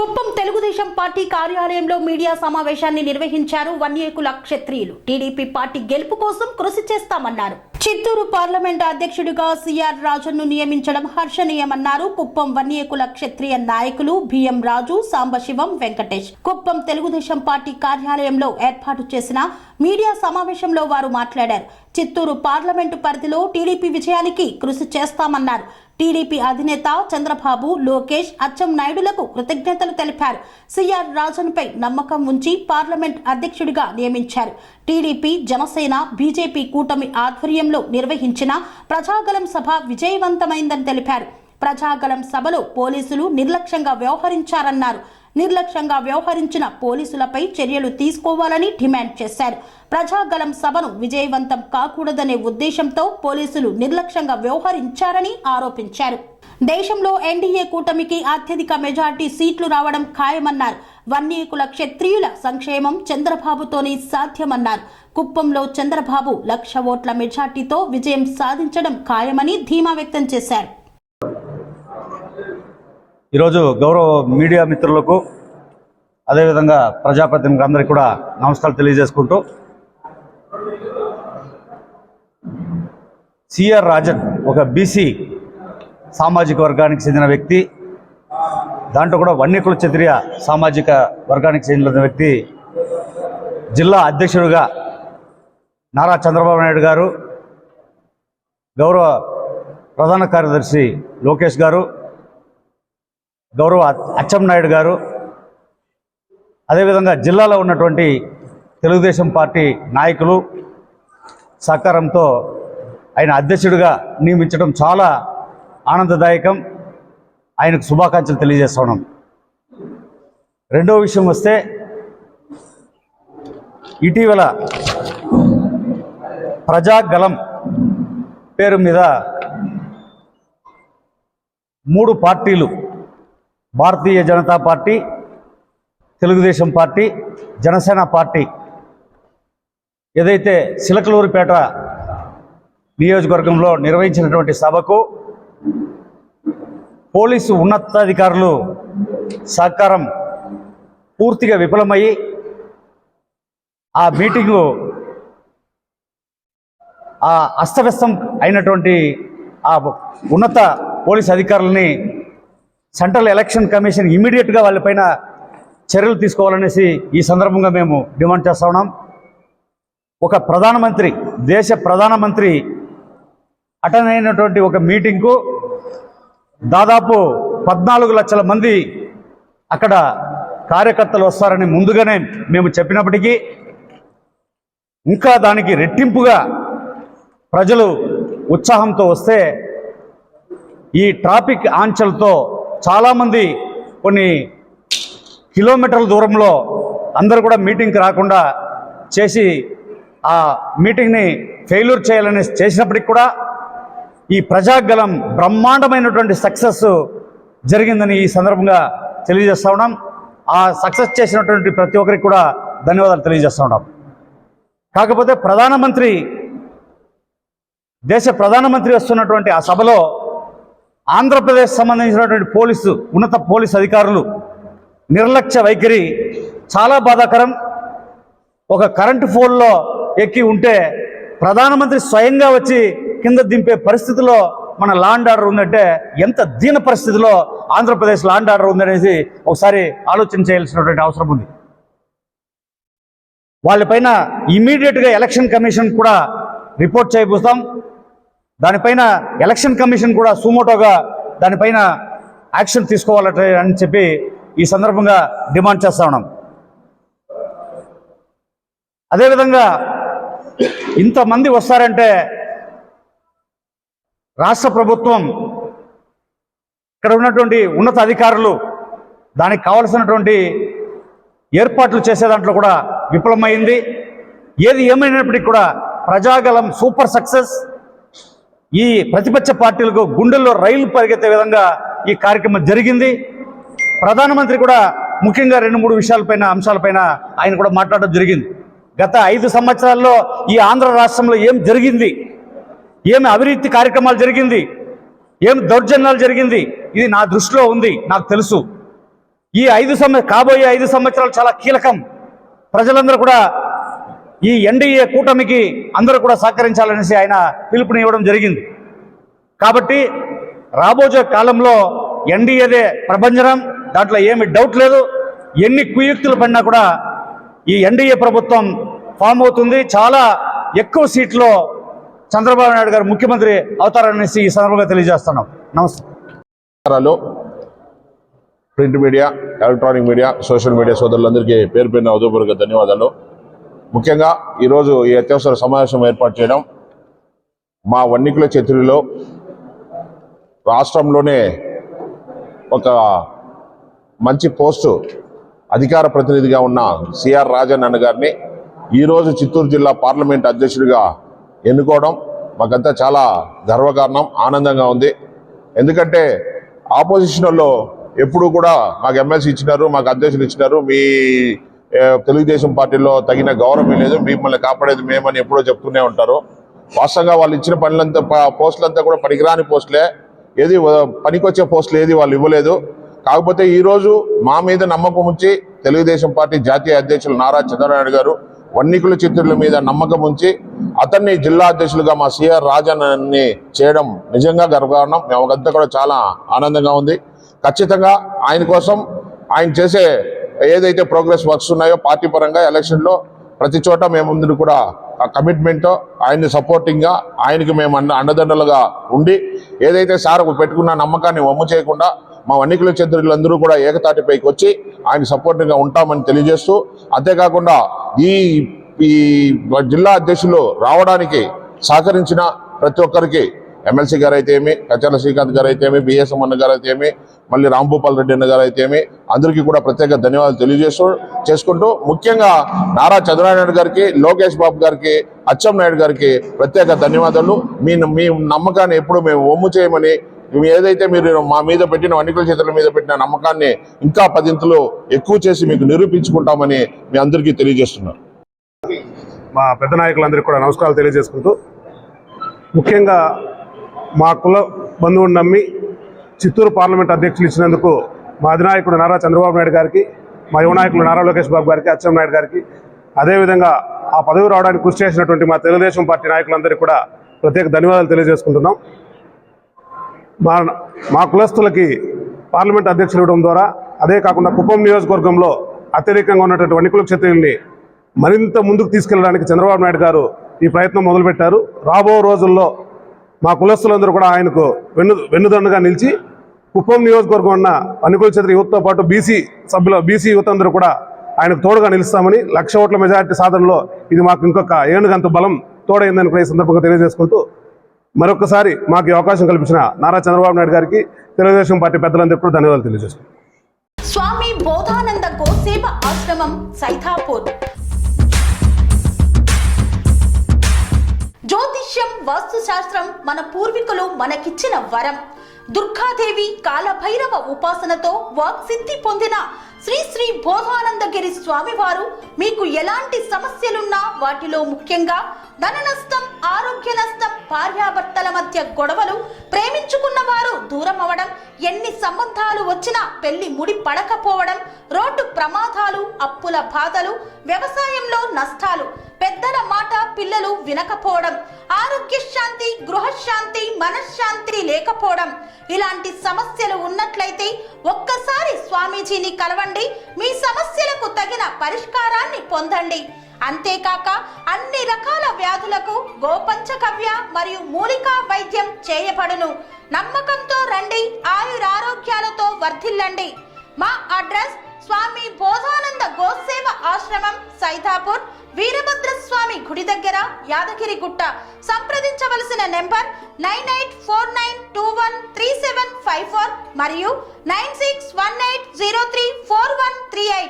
Kuppam Telugu Desam party కార్యాలయంలో media సమావేశాన్ని నిర్వహించారు వన్యేకుల క్షత్రియులు. టీడీపీ పార్టీ గెలుపు కోసం కృషి చేస్తామన్నారు. చిత్తూరు పార్లమెంట్ అధ్యక్షుడిగా సిఆర్ రాజన్ను నియమించడం హర్షణీయమన్నారు. కుప్పం వన్యేకుల క్షత్రియ నాయకులు బిఎం రాజు, సాంబశివం, వెంకటేష్. కుప్పం తెలుగుదేశం పార్టీ కార్యాలయంలో ఏర్పాటు చేసిన మీడియా సమావేశంలో వారు మాట్లాడారు. చిత్తూరు పార్లమెంటు పరిధిలో టీడీపీ విజయానికి కృషి చేస్తామన్నారు. టీడీపీ అధినేత చంద్రబాబు, లోకేష్, అచ్చెన్నాయుడులకు కృతజ్ఞతలు తెలిపారు. సిఆర్ రాజన్పై నమ్మకం ఉంచి పార్లమెంట్ అధ్యక్షుడిగా నియమించారు. టీడీపీ, జనసేన, బీజేపీ కూటమి ఆధ్వర్యంలో నిర్వహించిన ప్రజాగలం సభ విజయవంతమైందని తెలిపారు. ప్రజాగలం సభలో పోలీసులు నిర్లక్ష్యంగా వ్యవహరించారన్నారు. నిర్లక్ష్యంగా వ్యవహరించిన పోలీసులపై చర్యలు తీసుకోవాలని డిమాండ్ చేశారు. ప్రజాగలం సభను విజయవంతం కాకూడదనే ఉద్దేశంతో పోలీసులు నిర్లక్ష్యంగా వ్యవహరించారని ఆరోపించారు. దేశంలో ఎన్డీఏ కూటమికి అత్యధిక మెజార్టీ సీట్లు రావడం ఖాయమన్నారు. వన్యేకుల క్షత్రియుల సంక్షేమం చంద్రబాబుతోనే సాధ్యమన్నారు. కుప్పంలో చంద్రబాబు 1,00,000 ఓట్ల మెజార్టీతో విజయం సాధించడం ఖాయమని ధీమా వ్యక్తం చేశారు. ఈరోజు గౌరవ మీడియా మిత్రులకు అదేవిధంగా ప్రజాప్రతినిధులందరికీ కూడా నమస్కారాలు తెలియజేసుకుంటూ, సిఆర్ రాజన్ ఒక బీసీ సామాజిక వర్గానికి చెందిన వ్యక్తి, దాంట్లో కూడా వన్యేకుల క్షత్రియ సామాజిక వర్గానికి చెందిన వ్యక్తి జిల్లా అధ్యక్షుడిగా నారా చంద్రబాబు నాయుడు గారు, గౌరవ ప్రధాన కార్యదర్శి లోకేష్ గారు, గౌరవ అచ్చెన్నాయుడు గారు, అదేవిధంగా జిల్లాలో ఉన్నటువంటి తెలుగుదేశం పార్టీ నాయకులు సహకారంతో ఆయన అధ్యక్షుడిగా నియమించడం చాలా ఆనందదాయకం. ఆయనకు శుభాకాంక్షలు తెలియజేస్తున్నాం. రెండవ విషయం వస్తే, ఇటీవల ప్రజాగలం పేరు మీద 3 పార్టీలు, Bharatiya Janata Party, Telugu Desam Party, Janasena Party ఏదైతే చిలకలూరిపేట నియోజకవర్గంలో నిర్వహించినటువంటి సభకు పోలీసు ఉన్నతాధికారులు సహకారం పూర్తిగా విఫలమయ్యి ఆ మీటింగు అస్తవ్యస్తం అయినటువంటి ఆ ఉన్నత పోలీసు అధికారులని సెంట్రల్ ఎలక్షన్ కమిషన్ ఇమీడియట్గా వాళ్ళపైన చర్యలు తీసుకోవాలనేసి ఈ సందర్భంగా మేము డిమాండ్ చేస్తా ఉన్నాం. ఒక ప్రధానమంత్రి, దేశ ప్రధానమంత్రి అటెండ్ అయినటువంటి ఒక మీటింగ్కు దాదాపు 14 లక్షల మంది అక్కడ కార్యకర్తలు వస్తారని ముందుగానే మేము చెప్పినప్పటికీ ఇంకా దానికి రెట్టింపుగా ప్రజలు ఉత్సాహంతో వస్తే ఈ ట్రాఫిక్ ఆంక్షలతో చాలామంది కొన్ని కిలోమీటర్ల దూరంలో అందరూ కూడా మీటింగ్కి రాకుండా చేసి ఆ మీటింగ్ని ఫెయిల్యూర్ చేయాలని చేసినప్పటికి కూడా ఈ ప్రజాగలం బ్రహ్మాండమైనటువంటి సక్సెస్ జరిగిందని ఈ సందర్భంగా తెలియజేస్తా ఉన్నాం. ఆ సక్సెస్ చేసినటువంటి ప్రతి ఒక్కరికి కూడా ధన్యవాదాలు తెలియజేస్తా ఉన్నాం. కాకపోతే దేశ ప్రధానమంత్రి వస్తున్నటువంటి ఆ సభలో ఆంధ్రప్రదేశ్ సంబంధించినటువంటి ఉన్నత పోలీసు అధికారులు నిర్లక్ష్య వైఖరి చాలా బాధాకరం. ఒక కరెంటు పోల్లో ఎక్కి ఉంటే ప్రధానమంత్రి స్వయంగా వచ్చి కింద దింపే పరిస్థితిలో మన లా అండ్ ఆర్డర్ ఉందంటే ఎంత దీన పరిస్థితిలో ఆంధ్రప్రదేశ్ లా అండ్ ఆర్డర్ ఉందనేసి ఒకసారి ఆలోచన చేయాల్సినటువంటి అవసరం ఉంది. వాళ్ళపైన ఇమీడియట్గా ఎలక్షన్ కమిషన్ కూడా రిపోర్ట్ చేయబోతాం. దానిపైన ఎలక్షన్ కమిషన్ కూడా సుమోటోగా దానిపైన యాక్షన్ తీసుకోవాలని చెప్పి ఈ సందర్భంగా డిమాండ్ చేస్తా ఉన్నాం. అదేవిధంగా ఇంతమంది వస్తారంటే రాష్ట్ర ప్రభుత్వం, ఇక్కడ ఉన్నటువంటి ఉన్నత అధికారులు దానికి కావలసినటువంటి ఏర్పాట్లు చేసే దాంట్లో కూడా విఫలమైంది. ఏది ఏమైనప్పటికీ కూడా ప్రజాగలం సూపర్ సక్సెస్. ఈ ప్రతిపక్ష పార్టీలకు గుండెల్లో రైలు పరిగెత్తే విధంగా ఈ కార్యక్రమం జరిగింది. ప్రధానమంత్రి కూడా ముఖ్యంగా 2-3 అంశాలపైన ఆయన కూడా మాట్లాడడం జరిగింది. గత 5 సంవత్సరాల్లో ఈ ఆంధ్ర రాష్ట్రంలో ఏం జరిగింది, ఏమి అవినీతి కార్యక్రమాలు జరిగింది, ఏమి దౌర్జన్యాలు జరిగింది, ఇది నా దృష్టిలో ఉంది, నాకు తెలుసు. ఈ కాబోయే 5 సంవత్సరాలు చాలా కీలకం. ప్రజలందరూ కూడా ఈ ఎన్డీఏ కూటమికి అందరూ కూడా సహకరించాలనేసి ఆయన పిలుపునివ్వడం జరిగింది. కాబట్టి రాబోయే కాలంలో ఎన్డీఏదే ప్రభంజనం, దాంట్లో ఏమి డౌట్ లేదు. ఎన్ని కుయుక్తులు పడినా కూడా ఈ ఎన్డీఏ ప్రభుత్వం ఫామ్ అవుతుంది. చాలా ఎక్కువ సీట్లో చంద్రబాబు నాయుడు గారు ముఖ్యమంత్రి అవుతారనేసి ఈ సందర్భంగా తెలియజేస్తున్నాం. నమస్తే. Print media, electronic media, social media సోదరులందరికీ పేరు పేరున ఉదయపూర్వక ధన్యవాదాలు. ముఖ్యంగా ఈరోజు ఈ అత్యవసర సమావేశం ఏర్పాటు చేయడం మా వన్నికుల క్షత్రియులో రాష్ట్రంలోనే ఒక మంచి పోస్టు అధికార ప్రతినిధిగా ఉన్న సిఆర్ రాజన్ అన్న గారిని ఈరోజు చిత్తూరు జిల్లా పార్లమెంట్ అధ్యక్షుడిగా ఎన్నుకోవడం మాకంతా చాలా గర్వకారణం, ఆనందంగా ఉంది. ఎందుకంటే ఆపోజిషన్లో ఎప్పుడు కూడా మాకు ఎమ్మెల్సీ ఇచ్చినారు, మాకు అధ్యక్షులు ఇచ్చినారు, మీ తెలుగుదేశం పార్టీలో తగిన గౌరవం లేదు, మిమ్మల్ని కాపాడేది మేమని ఎప్పుడో చెప్తూనే ఉంటారు. వాస్తవంగా వాళ్ళు ఇచ్చిన పోస్టులంతా కూడా పనికిరాని పోస్టులే, ఏది పనికొచ్చే పోస్టులు ఏది వాళ్ళు ఇవ్వలేదు. కాకపోతే ఈరోజు మా మీద నమ్మకం ఉంచి తెలుగుదేశం పార్టీ జాతీయ అధ్యక్షులు నారా చంద్రబాబు గారు వన్నికుల చిత్రుల మీద నమ్మకం ఉంచి అతన్ని జిల్లా అధ్యక్షులుగా మా సిఆర్ రాజన్ని చేయడం నిజంగా గర్వకారణం. మేమంతా కూడా చాలా ఆనందంగా ఉంది. ఖచ్చితంగా ఆయన కోసం ఆయన చేసే ఏదైతే ప్రోగ్రెస్ వర్క్స్ ఉన్నాయో పార్టీ పరంగా ఎలక్షన్లో ప్రతి చోట మేము ముందు కూడా ఆ కమిట్మెంట్తో ఆయన్ని సపోర్టింగ్గా ఆయనకి మేము అండదండలుగా ఉండి ఏదైతే సార్ పెట్టుకున్న నమ్మకాన్ని వమ్ము చేయకుండా మా వన్నికుల చంద్రులందరూ కూడా ఏకతాటిపైకి వచ్చి ఆయన సపోర్టింగ్గా ఉంటామని తెలియజేస్తూ, అంతేకాకుండా ఈ జిల్లా అధ్యక్షులు రావడానికి సహకరించిన ప్రతి ఒక్కరికి ఎమ్మెల్సీ గారు అయితే ఏమి, కచర్ల శ్రీకాంత్ గారు అయితే ఏమి, బిఎస్ఎం అన్న గారు అయితే ఏమి, మళ్ళీ రాంభూపాల్ రెడ్డి అన్న గారు అయితే ఏమి, అందరికీ కూడా ప్రత్యేక ధన్యవాదాలు చేసుకుంటూ ముఖ్యంగా నారా చంద్రబాబు నాయుడు గారికి, లోకేష్ బాబు గారికి, అచ్చెం నాయుడు గారికి ప్రత్యేక ధన్యవాదాలు. మీ నమ్మకాన్ని ఎప్పుడు మేము వమ్ము చేయమని, ఏదైతే మీరు మా మీద పెట్టిన వన్నికుల చేతుల మీద పెట్టిన నమ్మకాన్ని ఇంకా 10 ఎక్కువ చేసి మీకు నిరూపించుకుంటామని మీ అందరికీ తెలియజేస్తున్నారు. మా పెద్ద నాయకులందరికీ కూడా నమస్కారాలు తెలియజేసుకుంటూ, ముఖ్యంగా మా కుల బంధువుని నమ్మి చిత్తూరు పార్లమెంట్ అధ్యక్షులు ఇచ్చినందుకు మా అధినాయకుడు నారా చంద్రబాబు నాయుడు గారికి, మా యువ నాయకులు నారా లోకేష్ బాబు గారికి, అచ్చెం నాయుడు గారికి, అదేవిధంగా ఆ పదవి రావడానికి కృషి చేసినటువంటి మా తెలుగుదేశం పార్టీ నాయకులందరికీ కూడా ప్రత్యేక ధన్యవాదాలు తెలియజేసుకుంటున్నాం. మా కులస్తులకి పార్లమెంట్ అధ్యక్షులు ఇవ్వడం ద్వారా, అదే కాకుండా కుప్పం నియోజకవర్గంలో అత్యధికంగా ఉన్నటువంటి వన్నికుల క్షత్రియుల్ని మరింత ముందుకు తీసుకెళ్లడానికి చంద్రబాబు నాయుడు గారు ఈ ప్రయత్నం మొదలుపెట్టారు. రాబో రోజుల్లో మా కులస్తులందరూ కూడా ఆయనకు వెన్నుదన్నుగా నిలిచి కుప్పం నియోజకవర్గం ఉన్న వన్నికుల క్షత్రియ యువతతో పాటు బీసీ యువత అందరూ కూడా ఆయనకు తోడుగా నిలుస్తామని, 1,00,000 ఓట్ల మెజారిటీ సాధనలో ఇది మాకు ఇంకొక ఏనుగంత బలం తోడైందని కూడా ఈ సందర్భంగా తెలియజేసుకుంటూ, మరొకసారి మాకు ఈ అవకాశం కల్పించిన నారా చంద్రబాబు నాయుడు గారికి, తెలుగుదేశం పార్టీ పెద్దలందరికీ కూడా ధన్యవాదాలు తెలియజేస్తున్నాను. స్వామి బోధానంద గోసేవ ఆశ్రమం సైథాపూర్. జ్యోతిష్యం, వాస్తుశాస్త్రం మన పూర్వీకులు మనకిచ్చిన వరం. దుర్గాదేవి, కాలభైరవ ఉపాసనతో వాక్సిద్ధి పొందిన శ్రీ శ్రీ బోధానందగిరి స్వామివారు మీకు ఎలాంటి సమస్యలున్నా, వాటిలో ముఖ్యంగా ధన నష్టం, ఆరోగ్య నష్టం, భార్యాభర్తల మధ్య గొడవలు, ప్రేమించుకున్న వారు దూరం అవడం, ఎన్ని సంబంధాలు వచ్చినా పెళ్లి ముడి పడకపోవడం, రోడ్డు ప్రమాదాలు, అప్పుల బాధలు, వ్యవసాయంలో నష్టాలు, పెద్దల మాట పిల్లలు వినకపోవడం, ఆరోగ్య శాంతి, గృహశాంతి, మనశ్శాంతి లేకపోవడం, ఇలాంటి సమస్యలు ఉన్నట్లయితే ఒక్కసారి స్వామీజీని కలవండి. మీ సమస్యలకు తగిన పరిష్కారాన్ని పొందండి. అంతేకాక అన్ని రకాల వ్యాధులకు గోపంచకవ్య మరియు మూలికా వైద్యం చేయబడును. నమ్మకంతో రండి, ఆయురారోగ్యాలతో వర్ధిల్లండి. మా అడ్రస్ స్వామి బోధానంద గోసేవ ఆశ్రమం, సైథాపూర్, వీరభద్రస్వామి గుడి దగ్గర, యాదగిరిగుట్ట. సంప్రదించవలసిన నెంబర్ 9849213754 మరియు 9618034138.